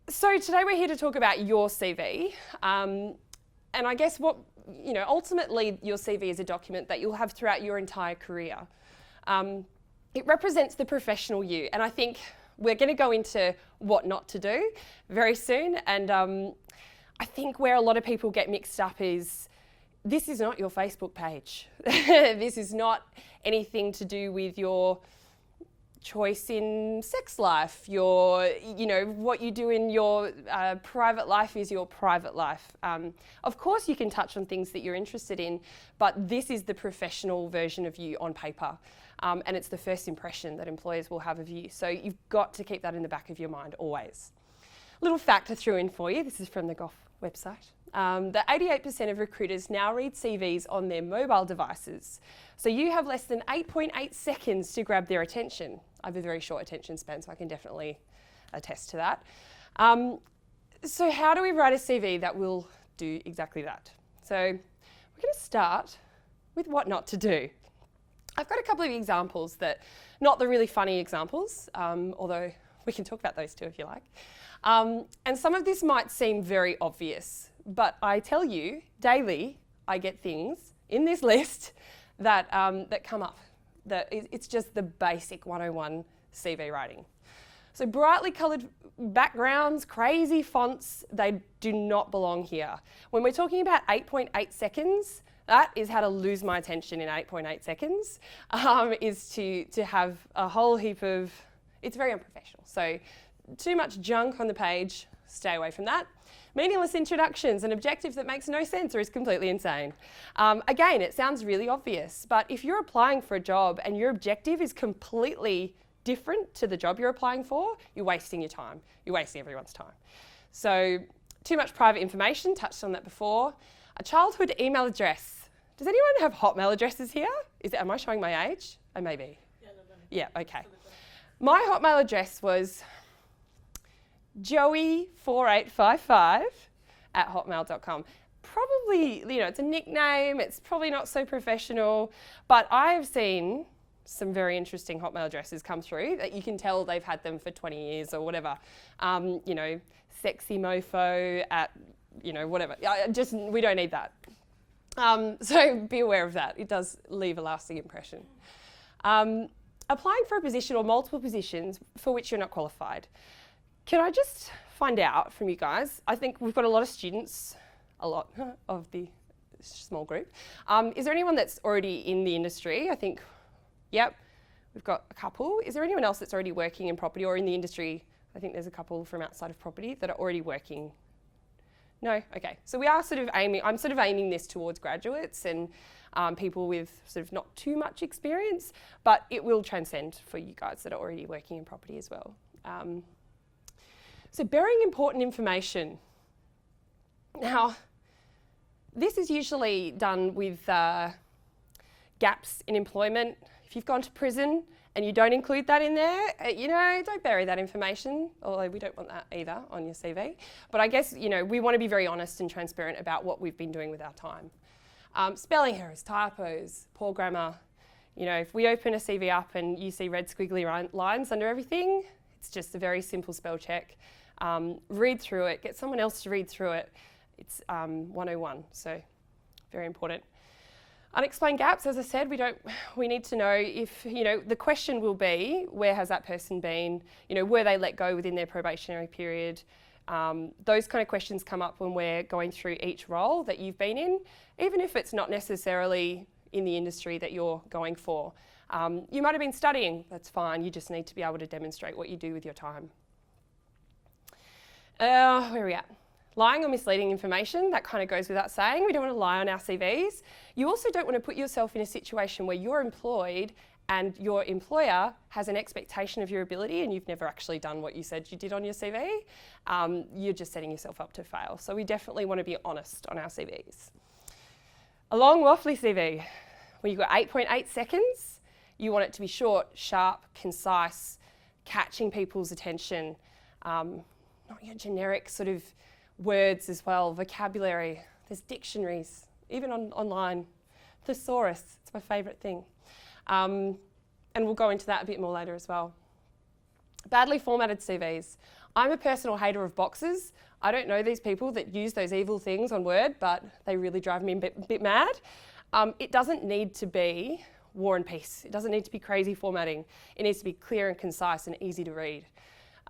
So today we're here to talk about your CV. And I guess ultimately your CV is a document that you'll have throughout your entire career. It represents the professional you, and I think we're going to go into what not to do very soon. And I think where a lot of people get mixed up is this is not your Facebook page. This is not anything to do with your choice in sex life. What you do in your private life is your private life. Of course, you can touch on things that you're interested in, but this is the professional version of you on paper. And it's the first impression that employers will have of you. So you've got to keep that in the back of your mind always. Little fact I threw in for you, this is from the Goff website. That 88% of recruiters now read CVs on their mobile devices. So you have less than 8.8 seconds to grab their attention. I have a very short attention span, so I can definitely attest to that. So how do we write a CV that will do exactly that? So we're going to start with what not to do. I've got a couple of examples not the really funny examples, although we can talk about those too if you like. And some of this might seem very obvious, but I tell you, daily, I get things in this list that come up. It's just the basic 101 CV writing. So brightly coloured backgrounds, crazy fonts, they do not belong here. When we're talking about 8.8 seconds, that is how to lose my attention in 8.8 seconds, is to have a whole heap of, it's very unprofessional. So too much junk on the page, stay away from that. Meaningless introductions, an objective that makes no sense or is completely insane. Again, it sounds really obvious, but if you're applying for a job and your objective is completely different to the job you're applying for, you're wasting your time. You're wasting everyone's time. So too much private information, touched on that before. A childhood email address. Does anyone have Hotmail addresses here? Am I showing my age? I may be. Yeah, okay. My Hotmail address was joey4855@hotmail.com. Probably, it's a nickname, it's probably not so professional, but I have seen some very interesting Hotmail addresses come through that you can tell they've had them for 20 years or whatever. Sexy mofo at, whatever. We don't need that. So be aware of that. It does leave a lasting impression. Applying for a position or multiple positions for which you're not qualified. Can I just find out from you guys? I think we've got a lot of students, a lot of the small group. Is there anyone that's already in the industry? I think, yep, we've got a couple. Is there anyone else that's already working in property or in the industry? I think there's a couple from outside of property that are already working. No? Okay. So we are I'm sort of aiming this towards graduates and people with sort of not too much experience, but it will transcend for you guys that are already working in property as well. So burying important information. Now, this is usually done with gaps in employment. If you've gone to prison and you don't include that in there, don't bury that information, although we don't want that either on your CV. But I guess, we want to be very honest and transparent about what we've been doing with our time. Spelling errors, typos, poor grammar. If we open a CV up and you see red squiggly lines under everything, it's just a very simple spell check. Read through it, get someone else to read through it. It's 101, so very important. Unexplained gaps, as I said, we need to know if, the question will be, where has that person been? Were they let go within their probationary period? Those kind of questions come up when we're going through each role that you've been in, even if it's not necessarily in the industry that you're going for. You might have been studying, that's fine, you just need to be able to demonstrate what you do with your time. Where are we at? Lying or misleading information, that kind of goes without saying. We don't want to lie on our CVs. You also don't want to put yourself in a situation where you're employed and your employer has an expectation of your ability and you've never actually done what you said you did on your CV. You're just setting yourself up to fail. So we definitely want to be honest on our CVs. A long, waffly CV, when you've got 8.8 seconds, you want it to be short, sharp, concise, catching people's attention. Not your generic sort of words as well, vocabulary. There's dictionaries, even online. Thesaurus, it's my favourite thing. And we'll go into that a bit more later as well. Badly formatted CVs. I'm a personal hater of boxes. I don't know these people that use those evil things on Word, but they really drive me a bit mad. It doesn't need to be War and Peace. It doesn't need to be crazy formatting. It needs to be clear and concise and easy to read.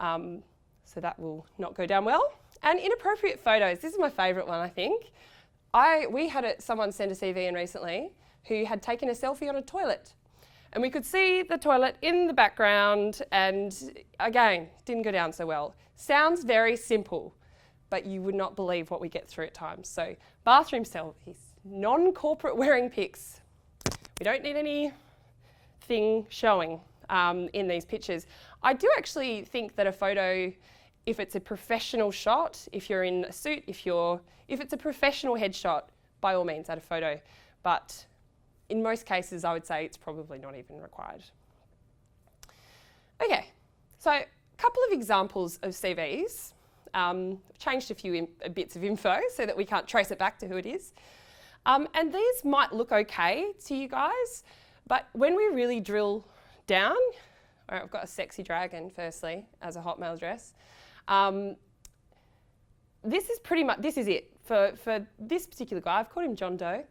So that will not go down well. And inappropriate photos. This is my favourite one, I think. We had someone send a CV in recently who had taken a selfie on a toilet. And we could see the toilet in the background, and again, didn't go down so well. Sounds very simple, but you would not believe what we get through at times. So bathroom selfies, non-corporate wearing pics. We don't need anything showing in these pictures. I do actually think that a photo, if it's a professional shot, if you're in a suit, if it's a professional headshot, by all means add a photo. But in most cases, I would say it's probably not even required. Okay, so a couple of examples of CVs. I've changed a few bits of info so that we can't trace it back to who it is. And these might look okay to you guys, but when we really drill down, all right, I've got a sexy dragon, firstly, as a Hotmail address. This is it. For this particular guy, I've called him John Doe.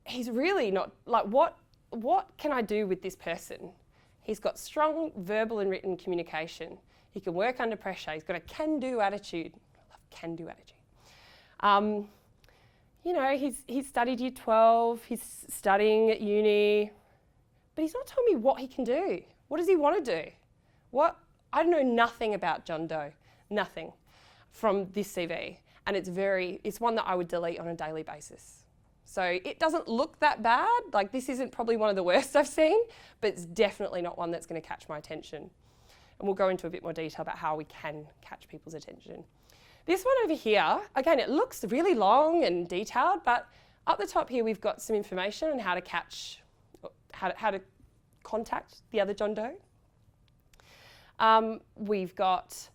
He's really not, like, what can I do with this person? He's got strong verbal and written communication. He can work under pressure. He's got a can-do attitude. I love can-do attitude. He's studied year 12, he's studying at uni, but he's not telling me what he can do. What does he want to do? I know nothing about John Doe, nothing from this CV. And it's one that I would delete on a daily basis. So it doesn't look that bad. Like, this isn't probably one of the worst I've seen, but it's definitely not one that's going to catch my attention. And we'll go into a bit more detail about how we can catch people's attention. This one over here, again, it looks really long and detailed, but up the top here we've got some information on how to contact the other John Doe. We've got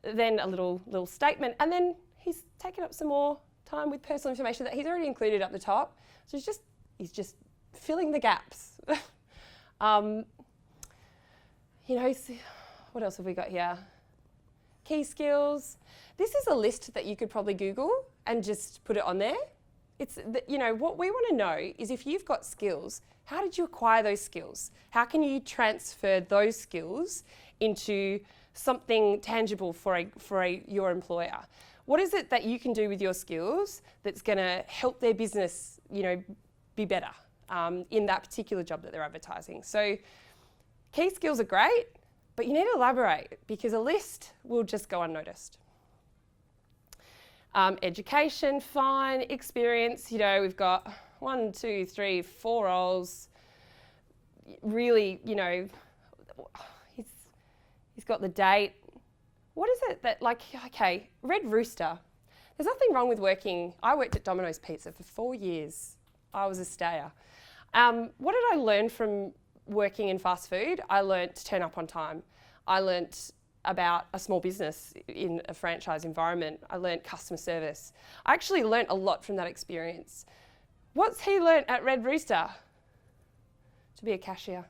then a little statement, and then he's taken up some more time with personal information that he's already included up the top. So he's just filling the gaps. What else have we got here? Key skills. This is a list that you could probably Google and just put it on there. What we want to know is, if you've got skills, how did you acquire those skills? How can you transfer those skills into something tangible for your employer? What is it that you can do with your skills that's going to help their business, be better in that particular job that they're advertising? So key skills are great, but you need to elaborate, because a list will just go unnoticed. Education, fine. Experience, we've got 1, 2, 3, 4 roles. Really, he's got the date. What is it that, okay, Red Rooster. There's nothing wrong with working. I worked at Domino's Pizza for 4 years. I was a stayer. What did I learn from working in fast food? I learned to turn up on time. I learnt about a small business in a franchise environment. I learnt customer service. I actually learnt a lot from that experience. What's he learnt at Red Rooster? To be a cashier.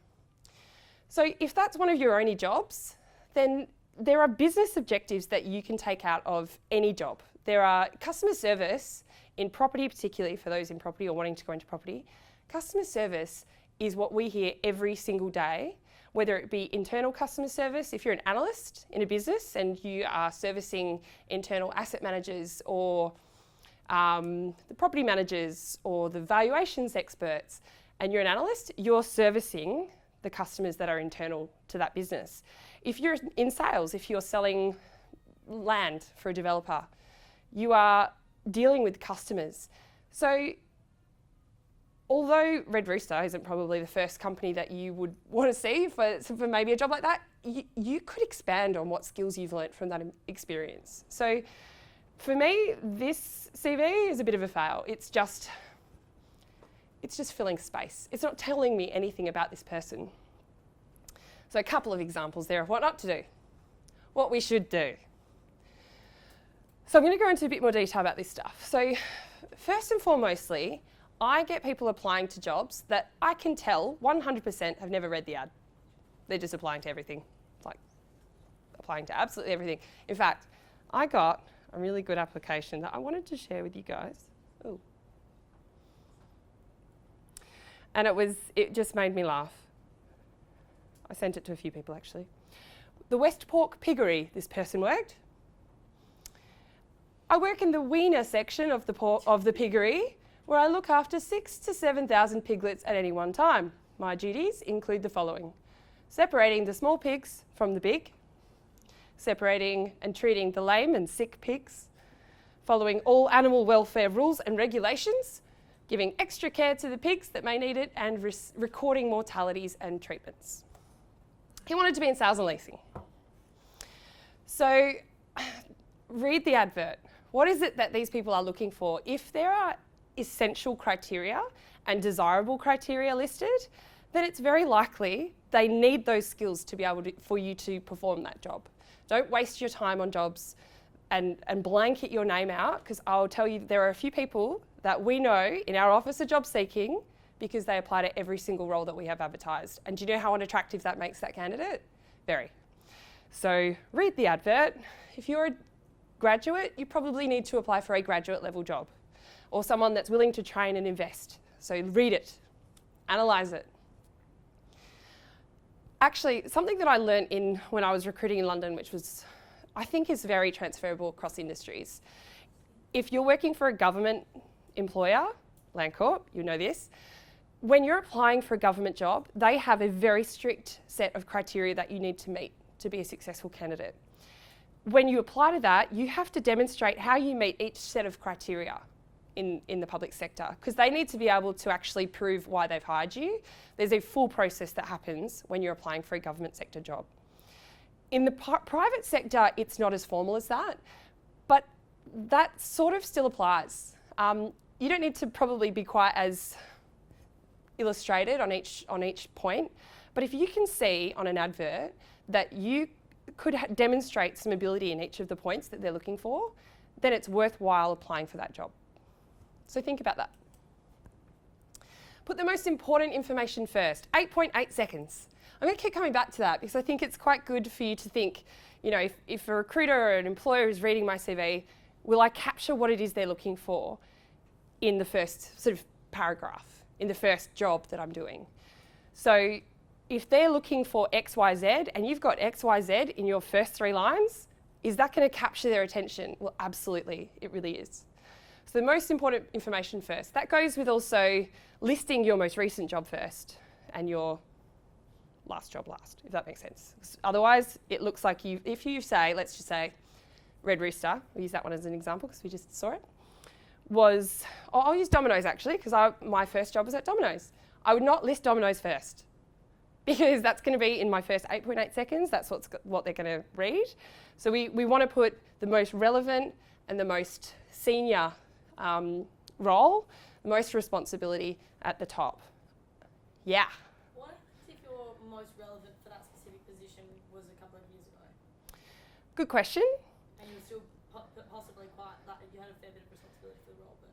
So if that's one of your only jobs, then there are business objectives that you can take out of any job. There are customer service in property, particularly for those in property or wanting to go into property. Customer service is what we hear every single day, whether it be internal customer service, if you're an analyst in a business and you are servicing internal asset managers or the property managers or the valuations experts, and you're an analyst, you're servicing the customers that are internal to that business. If you're in sales, if you're selling land for a developer, you are dealing with customers. So although Red Rooster isn't probably the first company that you would want to see for maybe a job like that, you could expand on what skills you've learnt from that experience. So for me, this CV is a bit of a fail. It's just filling space. It's not telling me anything about this person. So a couple of examples there of what not to do, what we should do. So I'm going to go into a bit more detail about this stuff. So first and foremostly, I get people applying to jobs that I can tell 100% have never read the ad. They're just applying to everything. It's like applying to absolutely everything. In fact, I got a really good application that I wanted to share with you guys. Ooh. And it just made me laugh. I sent it to a few people actually. The West Pork Piggery, this person worked. I work in the weaner section of the piggery, where I look after 6,000 to 7,000 piglets at any one time. My duties include the following: separating the small pigs from the big, separating and treating the lame and sick pigs, following all animal welfare rules and regulations, giving extra care to the pigs that may need it, and recording mortalities and treatments. He wanted to be in sales and leasing. So read the advert. What is it that these people are looking for? If there are essential criteria and desirable criteria listed, then it's very likely they need those skills to be able to, for you to perform that job. Don't waste your time on jobs and blanket your name out, because I'll tell you there are a few people that we know in our office are job seeking because they apply to every single role that we have advertised. And do you know how unattractive that makes that candidate? Very. So read the advert. If you're a graduate, you probably need to apply for a graduate level job, or someone that's willing to train and invest. So read it, analyse it. Actually, something that I learnt when I was recruiting in London, which was, I think is very transferable across industries. If you're working for a government employer, Landcorp, you know this, when you're applying for a government job, they have a very strict set of criteria that you need to meet to be a successful candidate. When you apply to that, you have to demonstrate how you meet each set of criteria in the public sector, because they need to be able to actually prove why they've hired you. There's a full process that happens when you're applying for a government sector job. In the private sector, it's not as formal as that, but that sort of still applies. You don't need to probably be quite as illustrated on each point, but if you can see on an advert that you could demonstrate some ability in each of the points that they're looking for, then it's worthwhile applying for that job. So think about that. Put the most important information first. 8.8 seconds. I'm going to keep coming back to that because I think it's quite good for you to think, you know, if a recruiter or an employer is reading my CV, will I capture what it is they're looking for in the first sort of paragraph, in the first job that I'm doing? So if they're looking for X, Y, Z, and you've got X, Y, Z in your first 3 lines, is that going to capture their attention? Well, absolutely, it really is. So the most important information first. That goes with also listing your most recent job first and your last job last, if that makes sense. Otherwise, it looks like if you say, let's just say, Red Rooster, we'll use that one as an example because we just saw it, I'll use Domino's actually, because my first job was at Domino's. I would not list Domino's first, because that's going to be in my first 8.8 seconds. That's what they're going to read. So we want to put the most relevant and the most senior role, the most responsibility at the top. Yeah? What if your most relevant for that specific position was a couple of years ago? Good question. And you were still possibly quite, you had a fair bit of responsibility for the role, but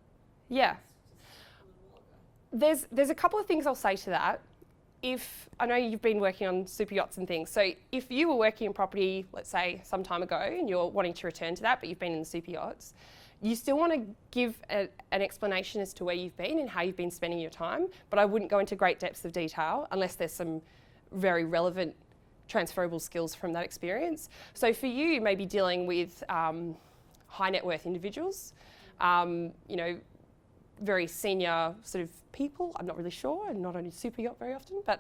yeah. just a little while ago. There's a couple of things I'll say to that. I know you've been working on super yachts and things, so if you were working in property, let's say some time ago, and you're wanting to return to that, but you've been in the super yachts, you still want to give an explanation as to where you've been and how you've been spending your time, but I wouldn't go into great depths of detail unless there's some very relevant transferable skills from that experience. So for you, you may be dealing with high net worth individuals, you know, very senior sort of people. I'm not really sure. I'm not on a super yacht very often, but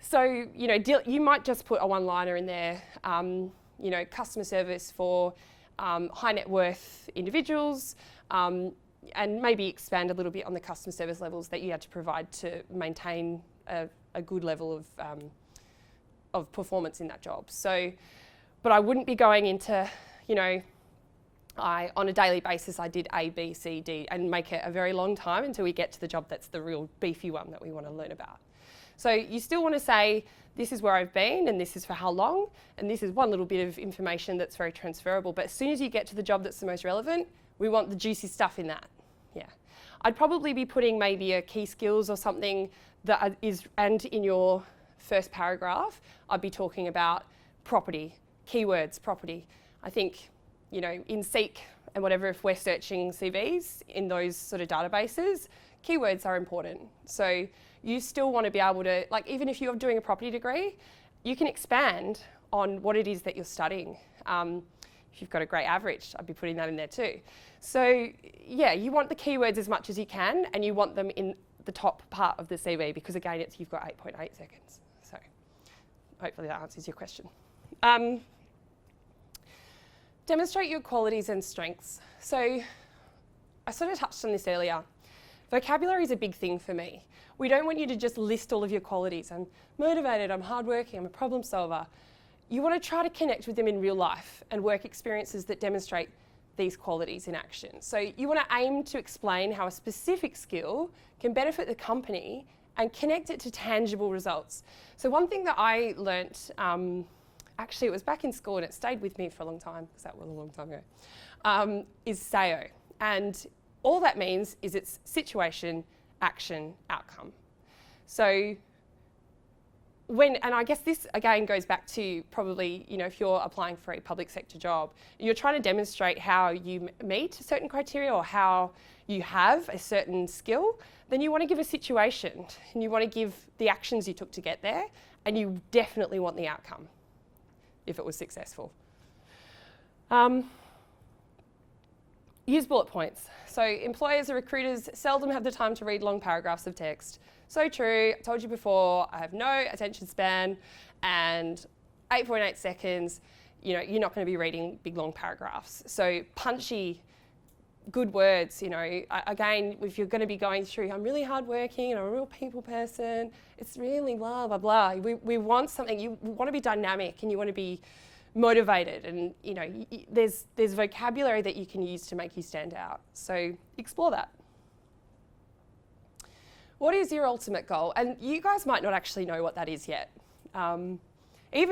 so you know, you might just put a one-liner in there. You know, customer service for high net worth individuals, and maybe expand a little bit on the customer service levels that you had to provide to maintain a good level of performance in that job. So, but I wouldn't be going into, you know, on a daily basis, I did A, B, C, D, and make it a very long time until we get to the job that's the real beefy one that we want to learn about. So you still want to say, this is where I've been, and this is for how long, and this is one little bit of information that's very transferable. But as soon as you get to the job that's the most relevant, we want the juicy stuff in that. Yeah. I'd probably be putting maybe a key skills or something that is, and in your first paragraph, I'd be talking about property, keywords, property. I think, you know, in Seek and whatever, if we're searching CVs in those sort of databases, keywords are important. So you still want to be able to, like, even if you're doing a property degree, you can expand on what it is that you're studying. If you've got a great average, I'd be putting that in there too. So yeah, you want the keywords as much as you can, and you want them in the top part of the CV, because again, you've got 8.8 seconds. So hopefully that answers your question. Demonstrate your qualities and strengths. So I sort of touched on this earlier. Vocabulary is a big thing for me. We don't want you to just list all of your qualities. I'm motivated, I'm hardworking, I'm a problem solver. You want to try to connect with them in real life and work experiences that demonstrate these qualities in action. So you want to aim to explain how a specific skill can benefit the company and connect it to tangible results. So one thing that I learnt, actually it was back in school and it stayed with me for a long time, because that was a long time ago, is SAO. And all that means is it's situation, action, outcome. So and I guess this again goes back to probably, you know, if you're applying for a public sector job, you're trying to demonstrate how you meet certain criteria or how you have a certain skill, then you want to give a situation and you want to give the actions you took to get there, and you definitely want the outcome if it was successful. Use bullet points. So employers or recruiters seldom have the time to read long paragraphs of text. So true, I told you before, I have no attention span, and 8.8 seconds, you know, you're not going to be reading big long paragraphs. So punchy, good words, you know, again, if you're going to be going through, I'm really hardworking and I'm a real people person, it's really blah, blah, blah. We want something, you want to be dynamic and you want to be motivated, and you know, there's vocabulary that you can use to make you stand out. So explore that. What is your ultimate goal? And you guys might not actually know what that is yet, even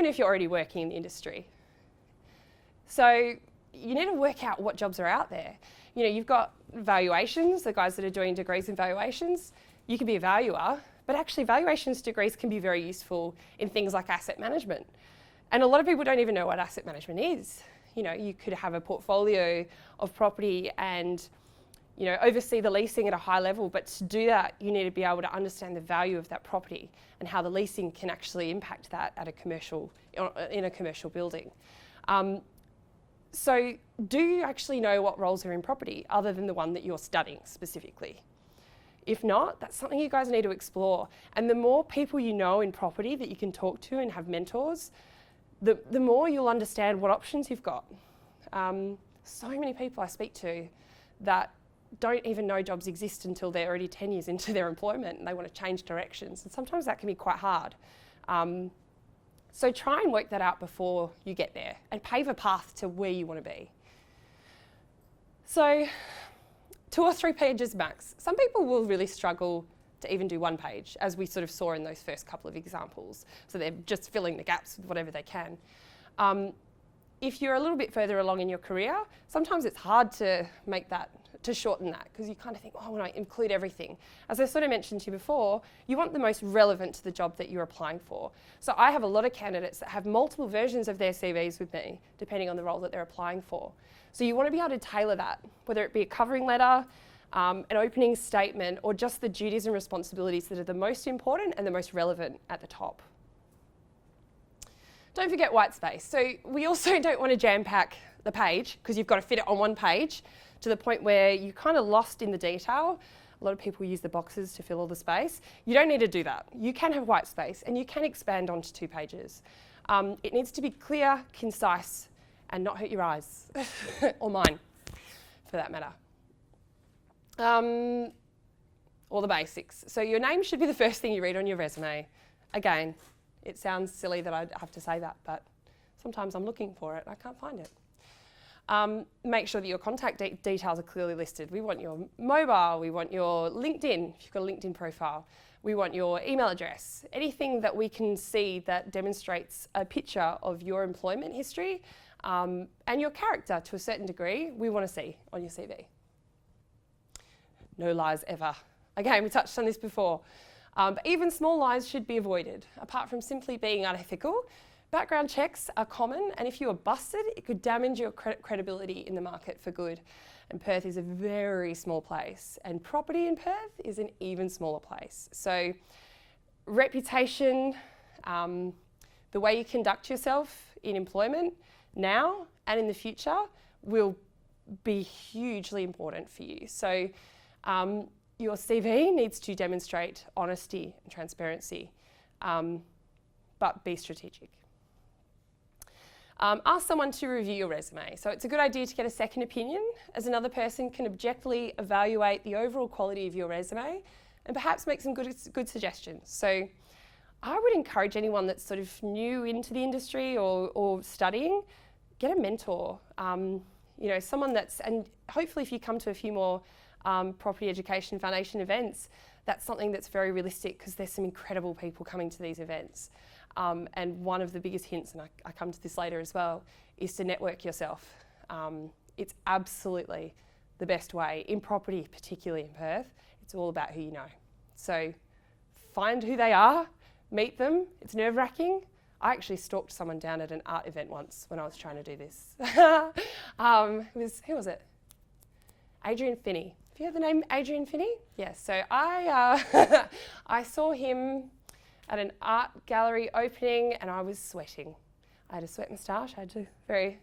if you're already working in the industry. So you need to work out what jobs are out there. You know, you've got valuations, the guys that are doing degrees in valuations. You can be a valuer, but actually valuations degrees can be very useful in things like asset management. And a lot of people don't even know what asset management is. You know, you could have a portfolio of property and, you know, oversee the leasing at a high level, but to do that, you need to be able to understand the value of that property and how the leasing can actually impact that at in a commercial building. So do you actually know what roles are in property other than the one that you're studying specifically? If not, that's something you guys need to explore. And the more people you know in property that you can talk to and have mentors, the more you'll understand what options you've got. So many people I speak to that don't even know jobs exist until they're already 10 years into their employment and they want to change directions. And sometimes that can be quite hard. So try and work that out before you get there and pave a path to where you want to be. So 2 or 3 pages max. Some people will really struggle to even do 1 page, as we sort of saw in those first couple of examples. So they're just filling the gaps with whatever they can. If you're a little bit further along in your career, sometimes it's hard to make that, to shorten that, because you kind of think, oh, I want to include everything. As I sort of mentioned to you before, you want the most relevant to the job that you're applying for. So I have a lot of candidates that have multiple versions of their CVs with me, depending on the role that they're applying for. So you want to be able to tailor that, whether it be a covering letter, an opening statement, or just the duties and responsibilities that are the most important and the most relevant at the top. Don't forget white space. So we also don't want to jam pack the page, because you've got to fit it on 1 page to the point where you're kind of lost in the detail. A lot of people use the boxes to fill all the space. You don't need to do that. You can have white space and you can expand onto 2 pages. It needs to be clear, concise, and not hurt your eyes, or mine, for that matter. All the basics. So your name should be the first thing you read on your resume. Again, it sounds silly that I have to say that, but sometimes I'm looking for it and I can't find it. Make sure that your contact details are clearly listed. We want your mobile, we want your LinkedIn, if you've got a LinkedIn profile. We want your email address. Anything that we can see that demonstrates a picture of your employment history and your character to a certain degree, we want to see on your CV. No lies ever. Again, we touched on this before. But even small lies should be avoided. Apart from simply being unethical, Background checks are common, and if you are busted, it could damage your credibility in the market for good. And Perth is a very small place, and property in Perth is an even smaller place. So reputation, the way you conduct yourself in employment now and in the future will be hugely important for you. So your CV needs to demonstrate honesty and transparency, but be strategic. Ask someone to review your resume. So it's a good idea to get a second opinion, as another person can objectively evaluate the overall quality of your resume and perhaps make some good suggestions. So I would encourage anyone that's sort of new into the industry or studying, get a mentor. Someone that's, and hopefully if you come to a few more Property Education Foundation events, that's something that's very realistic because there's some incredible people coming to these events. And one of the biggest hints, and I come to this later as well, is to network yourself. It's absolutely the best way, in property, particularly in Perth. It's all about who you know. So find who they are, meet them. It's nerve-wracking. I actually stalked someone down at an art event once when I was trying to do this. Who was it? Adrian Finney. Have you heard the name Adrian Finney? Yes, so I saw him at an art gallery opening and I was sweating. I had a sweat moustache. I had to very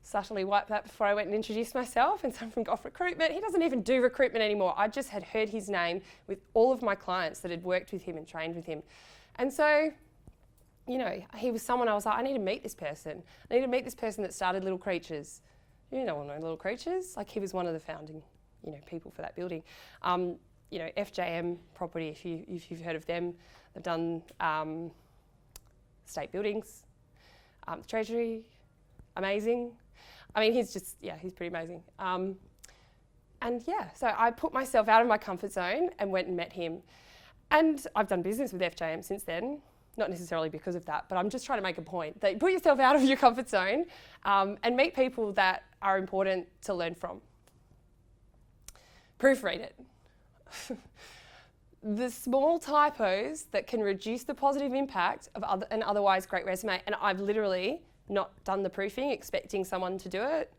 subtly wipe that before I went and introduced myself, and someone from Goff Recruitment. He doesn't even do recruitment anymore. I just had heard his name with all of my clients that had worked with him and trained with him. And so, he was someone I was like, I need to meet this person. I need to meet this person that started Little Creatures. You know Little Creatures? Like, he was one of the founding, people for that building. FJM Property, if you've heard of them, they've done state buildings, Treasury, amazing. I mean, he's pretty amazing. So I put myself out of my comfort zone and went and met him. And I've done business with FJM since then, not necessarily because of that, but I'm just trying to make a point that you put yourself out of your comfort zone and meet people that are important to learn from. Proofread it. The small typos that can reduce the positive impact of an otherwise great resume, and I've literally not done the proofing expecting someone to do it,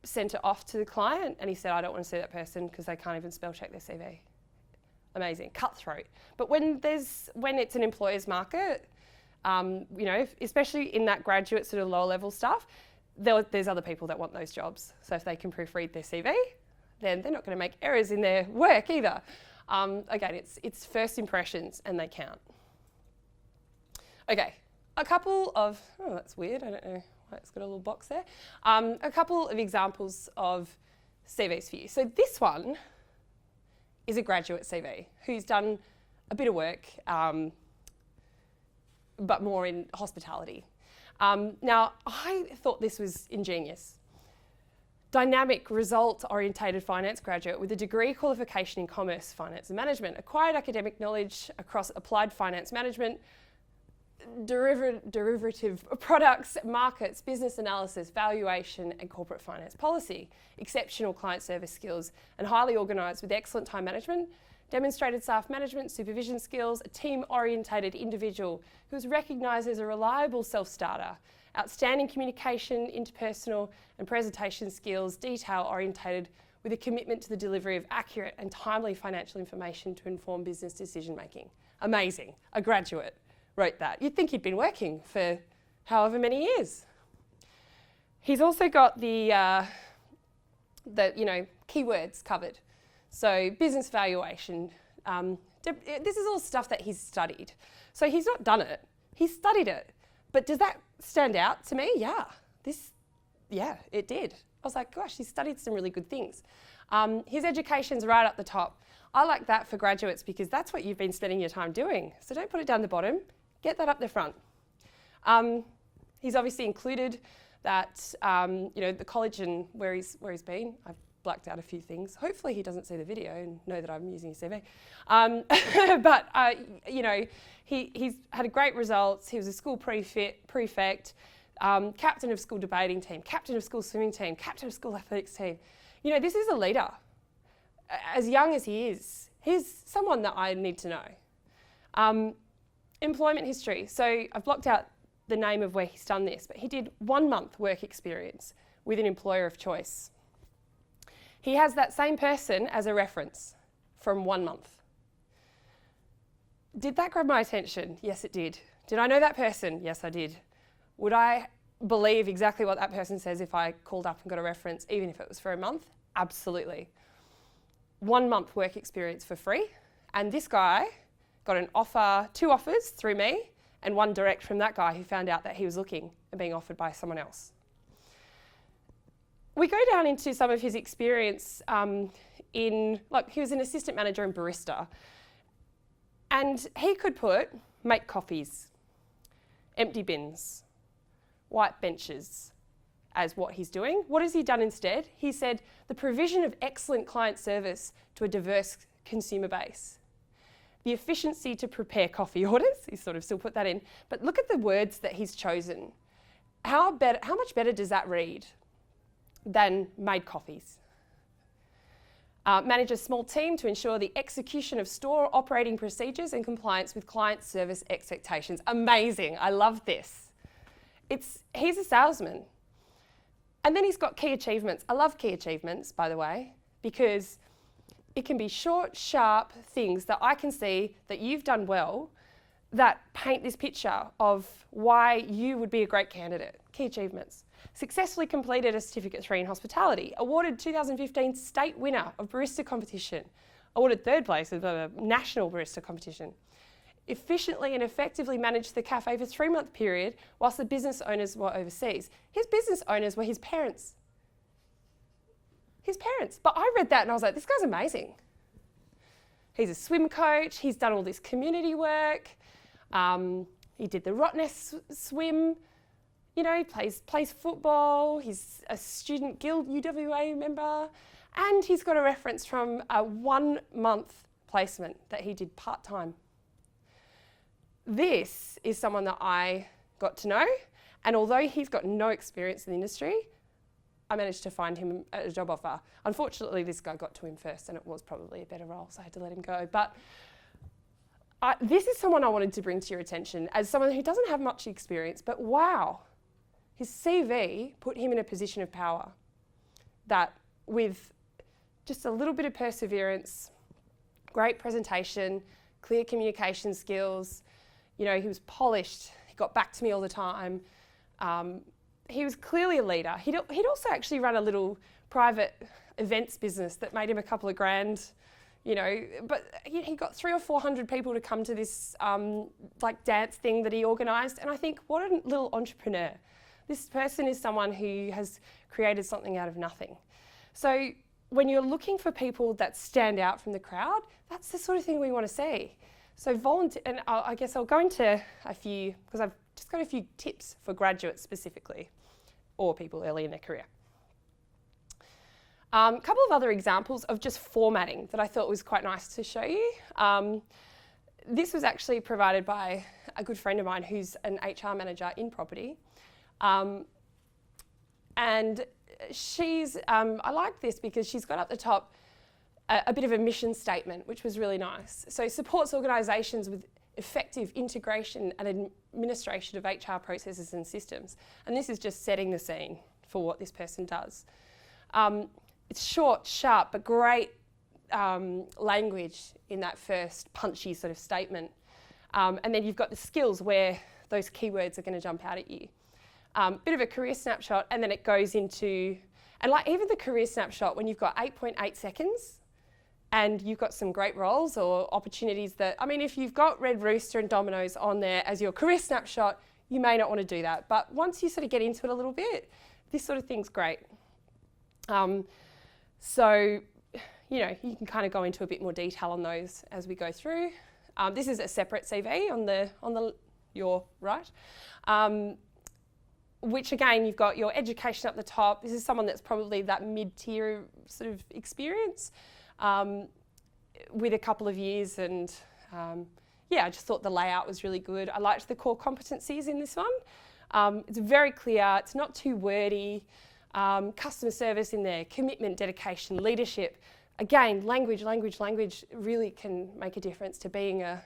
sent it off to the client, and he said, I don't want to see that person because they can't even spell check their CV. Amazing, cutthroat. But when it's an employer's market, especially in that graduate sort of lower level stuff, there's other people that want those jobs. So if they can proofread their CV, then they're not going to make errors in their work either. Again, it's first impressions and they count. Okay, a couple of, that's weird, I don't know why it's got a little box there. A couple of examples of CVs for you. So this one is a graduate CV who's done a bit of work, but more in hospitality. Now, I thought this was ingenious. Dynamic, result-orientated finance graduate with a degree qualification in commerce, finance and management, acquired academic knowledge across applied finance management, derivative products, markets, business analysis, valuation and corporate finance policy, exceptional client service skills, and highly organised with excellent time management, demonstrated staff management, supervision skills, a team-orientated individual who is recognised as a reliable self-starter, outstanding communication, interpersonal and presentation skills, detail-orientated with a commitment to the delivery of accurate and timely financial information to inform business decision-making. Amazing. A graduate wrote that. You'd think he'd been working for however many years. He's also got the keywords covered. So business valuation. This is all stuff that he's studied. So he's not done it. He's studied it. But does that stand out to me? Yeah. It did. I was like, gosh, he's studied some really good things. His education's right up the top. I like that for graduates because that's what you've been spending your time doing. So don't put it down the bottom. Get that up the front. He's obviously included that, the college and where he's been. I've blacked out a few things. Hopefully he doesn't see the video and know that I'm using his CV. He's had great results. He was a school prefect, captain of school debating team, captain of school swimming team, captain of school athletics team. This is a leader. As young as he is, he's someone that I need to know. Employment history. So I've blocked out the name of where he's done this, but he did 1 month work experience with an employer of choice. He has that same person as a reference from 1 month. Did that grab my attention? Yes, it did. Did I know that person? Yes, I did. Would I believe exactly what that person says if I called up and got a reference, even if it was for a month? Absolutely. 1 month work experience for free. And this guy got an offer, 2 offers through me, and 1 direct from that guy who found out that he was looking and being offered by someone else. We go down into some of his experience he was an assistant manager and barista. And he could put make coffees, empty bins, white benches as what he's doing. What has he done instead? He said the provision of excellent client service to a diverse consumer base. The efficiency to prepare coffee orders, he sort of still put that in, but look at the words that he's chosen. How much better does that read than made coffees? Manage a small team to ensure the execution of store operating procedures and compliance with client service expectations. Amazing, I love this. He's a salesman. And then he's got key achievements. I love key achievements, by the way, because it can be short, sharp things that I can see that you've done well that paint this picture of why you would be a great candidate. Key achievements. Successfully completed a Certificate 3 in Hospitality. Awarded 2015 state winner of barista competition. Awarded 3rd place of a national barista competition. Efficiently and effectively managed the cafe for a 3-month period whilst the business owners were overseas. His business owners were his parents. His parents. But I read that and I was like, this guy's amazing. He's a swim coach. He's done all this community work. He did the Rottnest swim. You know, he plays football. He's a student guild UWA member. And he's got a reference from a 1-month placement that he did part-time. This is someone that I got to know. And although he's got no experience in the industry, I managed to find him a job offer. Unfortunately, this guy got to him first and it was probably a better role, so I had to let him go. But this is someone I wanted to bring to your attention as someone who doesn't have much experience, but wow, his CV put him in a position of power that with just a little bit of perseverance, great presentation, clear communication skills, you know, he was polished, he got back to me all the time. He was clearly a leader. He'd also actually run a little private events business that made him a couple of grand, you know, but he got 300 or 400 people to come to this dance thing that he organised. And I think, what a little entrepreneur. This person is someone who has created something out of nothing. So when you're looking for people that stand out from the crowd, that's the sort of thing we want to see. So volunteer, and I guess I'll go into a few, because I've just got a few tips for graduates specifically, or people early in their career. A couple of other examples of just formatting that I thought was quite nice to show you. This was actually provided by a good friend of mine who's an HR manager in property. And she's, I like this because she's got up the top a bit of a mission statement, which was really nice. So supports organisations with effective integration and administration of HR processes and systems. And this is just setting the scene for what this person does. It's short, sharp, but great language in that first punchy sort of statement. And then you've got the skills where those keywords are going to jump out at you. Bit of a career snapshot, and then it goes into, and like even the career snapshot, when you've got 8.8 seconds and you've got some great roles or opportunities that, I mean, if you've got Red Rooster and Domino's on there as your career snapshot, you may not want to do that. But once you sort of get into it a little bit, this sort of thing's great. So, you know, you can kind of go into a bit more detail on those as we go through. This is a separate CV on your right. Which again, you've got your education up the top. This is someone that's probably that mid-tier sort of experience with a couple of years, and yeah, I just thought the layout was really good. I liked the core competencies in this one. It's very clear, it's not too wordy. Customer service in there, commitment, dedication, leadership. Again, language really can make a difference to being a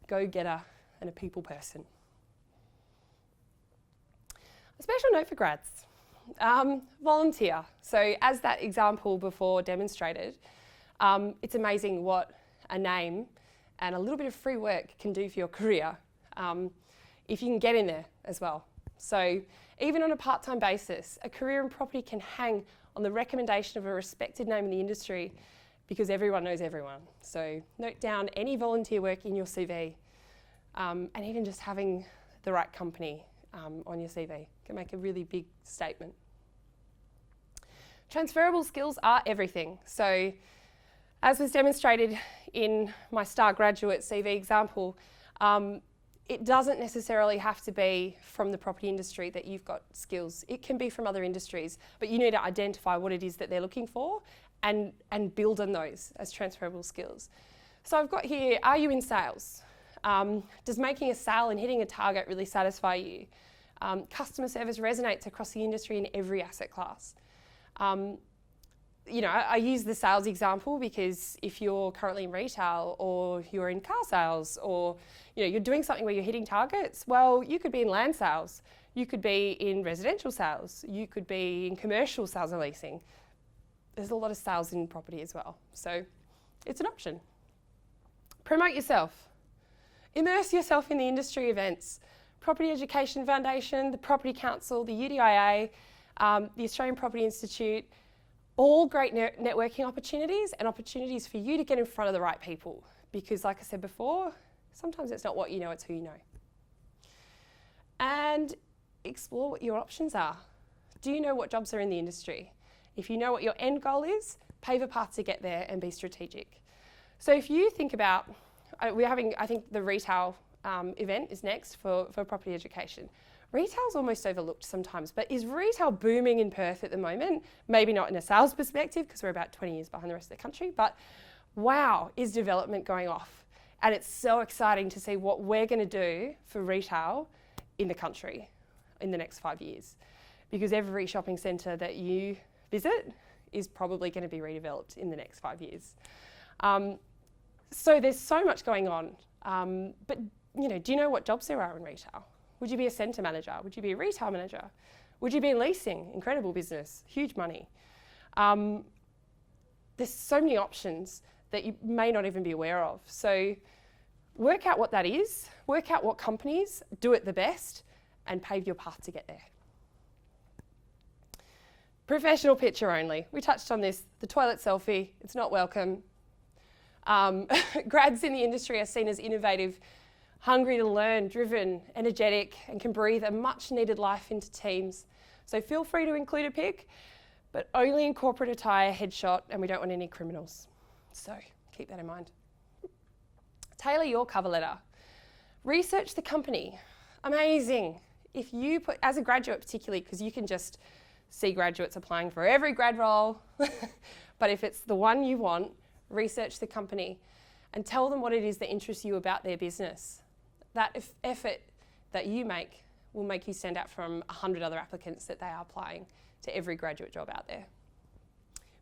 go-getter and a people person. A special note for grads. Volunteer. So as that example before demonstrated, it's amazing what a name and a little bit of free work can do for your career if you can get in there as well. So even on a part-time basis, a career in property can hang on the recommendation of a respected name in the industry because everyone knows everyone. So note down any volunteer work in your CV and even just having the right company on your CV can make a really big statement. Transferable skills are everything. So as was demonstrated in my Star Graduate CV example, it doesn't necessarily have to be from the property industry that you've got skills. It can be from other industries, but you need to identify what it is that they're looking for and build on those as transferable skills. So I've got here, are you in sales? Does making a sale and hitting a target really satisfy you? Customer service resonates across the industry in every asset class. I use the sales example because if you're currently in retail or you're in car sales or you're doing something where you're hitting targets, well, you could be in land sales, you could be in residential sales, you could be in commercial sales and leasing. There's a lot of sales in property as well, so it's an option. Promote yourself. Immerse yourself in the industry events. Property Education Foundation, the Property Council, the UDIA, the Australian Property Institute, all great networking opportunities and opportunities for you to get in front of the right people. Because like I said before, sometimes it's not what you know, it's who you know. And explore what your options are. Do you know what jobs are in the industry? If you know what your end goal is, pave a path to get there and be strategic. So if you think about, we're having, I think the retail event is next for property education. Retail's almost overlooked sometimes, but is retail booming in Perth at the moment? Maybe not in a sales perspective because we're about 20 years behind the rest of the country, but wow, is development going off. And it's so exciting to see what we're going to do for retail in the country in the next 5 years. Because every shopping centre that you visit is probably going to be redeveloped in the next 5 years. So there's so much going on. But do you know what jobs there are in retail? Would you be a centre manager? Would you be a retail manager? Would you be in leasing? Incredible business, huge money. There's so many options that you may not even be aware of. So work out what that is, work out what companies do it the best, and pave your path to get there. Professional picture only. We touched on this, the toilet selfie, it's not welcome. Grads in the industry are seen as innovative, hungry to learn, driven, energetic, and can breathe a much needed life into teams. So feel free to include a pic, but only in corporate attire, headshot, and we don't want any criminals. So keep that in mind. Tailor your cover letter. Research the company. Amazing. If you put, as a graduate particularly, because you can just see graduates applying for every grad role, but if it's the one you want, research the company and tell them what it is that interests you about their business. That effort that you make will make you stand out from 100 other applicants that they are applying to every graduate job out there.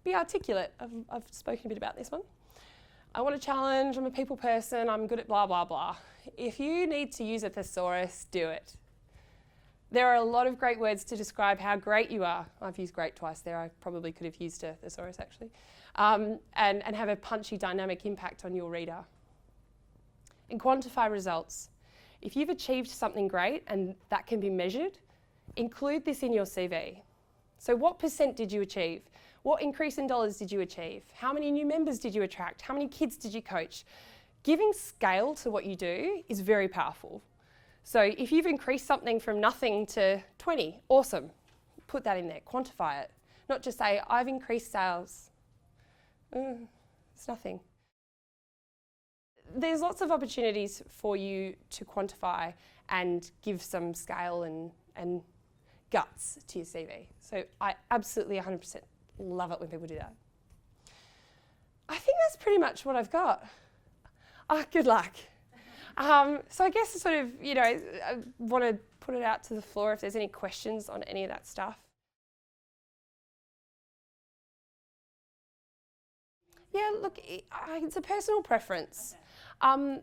Be articulate. I've spoken a bit about this one. I want a challenge, I'm a people person, I'm good at blah, blah, blah. If you need to use a thesaurus, do it. There are a lot of great words to describe how great you are. I've used great twice there, I probably could have used a thesaurus actually. And have a punchy, dynamic impact on your reader. And quantify results. If you've achieved something great and that can be measured, include this in your CV. So what % did you achieve? What increase in dollars did you achieve? How many new members did you attract? How many kids did you coach? Giving scale to what you do is very powerful. So if you've increased something from nothing to 20, awesome. Put that in there, quantify it. Not just say, I've increased sales. It's nothing. There's lots of opportunities for you to quantify and give some scale and guts to your CV. So I absolutely 100% love it when people do that. I think that's pretty much what I've got. Good luck. So I guess sort of, I want to put it out to the floor if there's any questions on any of that stuff. Yeah, look, it's a personal preference. Okay.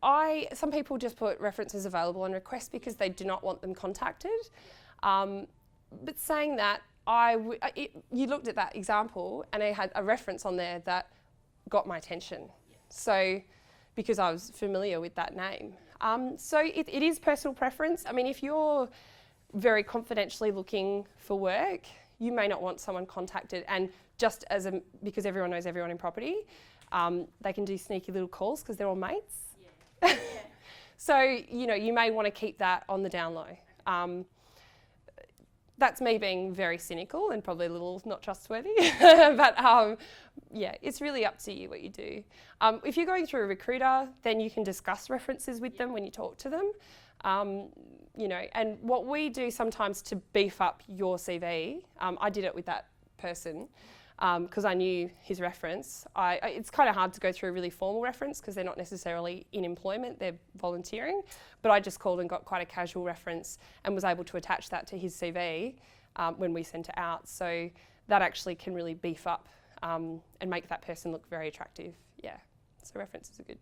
Some people just put references available on request because they do not want them contacted. But saying that, you looked at that example and it had a reference on there that got my attention. So, because I was familiar with that name. So it is personal preference. I mean, if you're very confidentially looking for work, you may not want someone contacted, and just because everyone knows everyone in property, they can do sneaky little calls because they're all mates. Yeah. So, you may want to keep that on the down low. That's me being very cynical and probably a little not trustworthy, but yeah, it's really up to you what you do. If you're going through a recruiter, then you can discuss references with them when you talk to them. And what we do sometimes to beef up your CV, I did it with that person because I knew his reference. It's kind of hard to go through a really formal reference because they're not necessarily in employment, they're volunteering. But I just called and got quite a casual reference and was able to attach that to his CV when we sent it out. So that actually can really beef up and make that person look very attractive. Yeah, so references are good.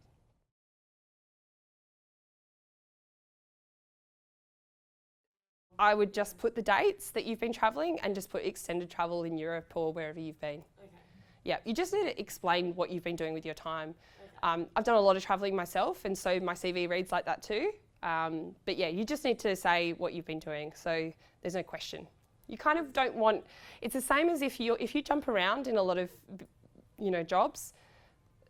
I would just put the dates that you've been travelling and just put extended travel in Europe or wherever you've been. Okay. Yeah, you just need to explain what you've been doing with your time. Okay. I've done a lot of travelling myself, and so my CV reads like that too. But yeah, you just need to say what you've been doing, so there's no question. You kind of don't want, it's the same as if you jump around in a lot of jobs,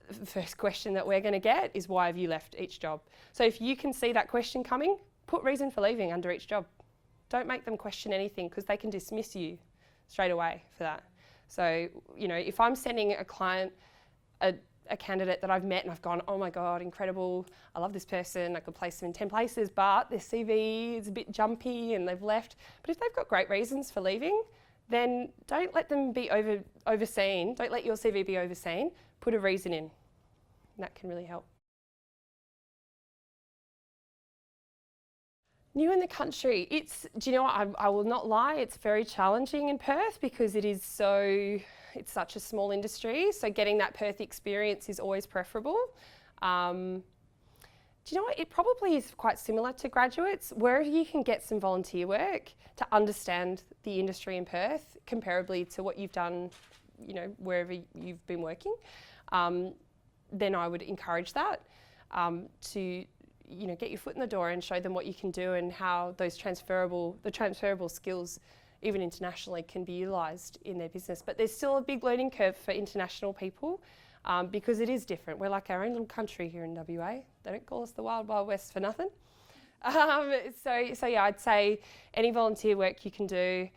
the first question that we're going to get is why have you left each job? So if you can see that question coming, put reason for leaving under each job. Don't make them question anything because they can dismiss you straight away for that. So, if I'm sending a client a candidate that I've met and I've gone, oh my God, incredible, I love this person, I could place them in 10 places, but their CV is a bit jumpy and they've left. But if they've got great reasons for leaving, then don't let them be overseen. Don't let your CV be overseen. Put a reason in. That can really help. New in the country, do you know what, I will not lie, it's very challenging in Perth because it's such a small industry, so getting that Perth experience is always preferable. Do you know what, it probably is quite similar to graduates, wherever you can get some volunteer work to understand the industry in Perth, comparably to what you've done, wherever you've been working, then I would encourage that to get your foot in the door and show them what you can do and how the transferable skills, even internationally, can be utilised in their business. But there's still a big learning curve for international people because it is different. We're like our own little country here in WA. They don't call us the Wild Wild West for nothing. So yeah, I'd say any volunteer work you can do.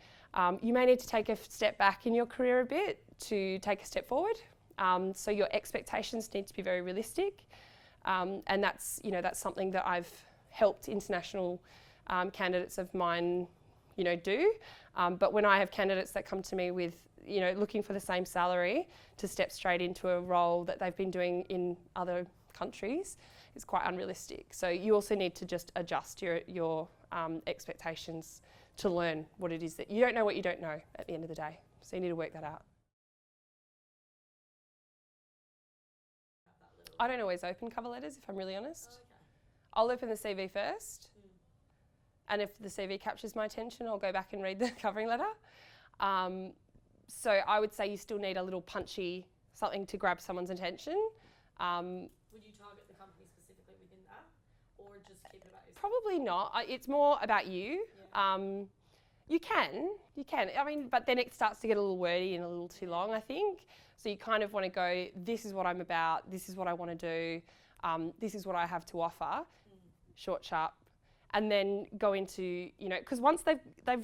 You may need to take a step back in your career a bit to take a step forward. So your expectations need to be very realistic. And that's something that I've helped international candidates of mine, do. But when I have candidates that come to me with, looking for the same salary to step straight into a role that they've been doing in other countries, it's quite unrealistic. So you also need to just adjust your expectations to learn what it is that you don't know what you don't know at the end of the day. So you need to work that out. I don't always open cover letters, if I'm really honest. Oh, okay. I'll open the CV first, and if the CV captures my attention, I'll go back and read the covering letter. So I would say you still need a little punchy something to grab someone's attention. Would you target the company specifically within that, or just keep it about yourself? Probably not. It's more about you. Yeah. You can. I mean, but then it starts to get a little wordy and a little too long, I think. So you kind of want to go, this is what I'm about, this is what I want to do, this is what I have to offer, short, sharp, and then go into, because once they've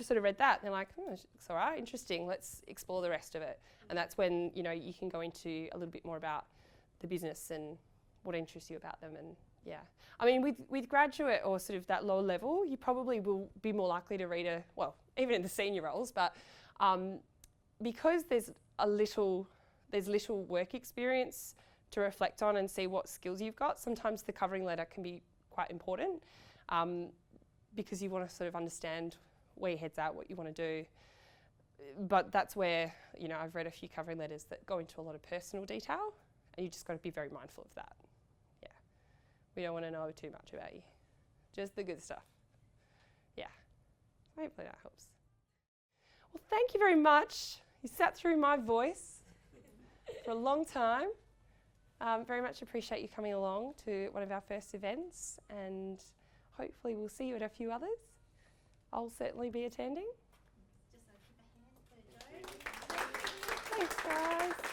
sort of read that, they're like, it's all right, interesting, let's explore the rest of it. And that's when, you can go into a little bit more about the business and what interests you about them. And yeah, I mean, with graduate or sort of that lower level, you probably will be more likely to read even in the senior roles, but because there's little work experience to reflect on and see what skills you've got, sometimes the covering letter can be quite important because you want to sort of understand where your head's at, what you want to do. But that's where, I've read a few covering letters that go into a lot of personal detail, and you just got to be very mindful of that. Yeah. We don't want to know too much about you. Just the good stuff. Yeah. Hopefully that helps. Well, thank you very much. You sat through my voice for a long time. Very much appreciate you coming along to one of our first events, and hopefully we'll see you at a few others. I'll certainly be attending. Just keep a hand for Joe. Thanks, guys.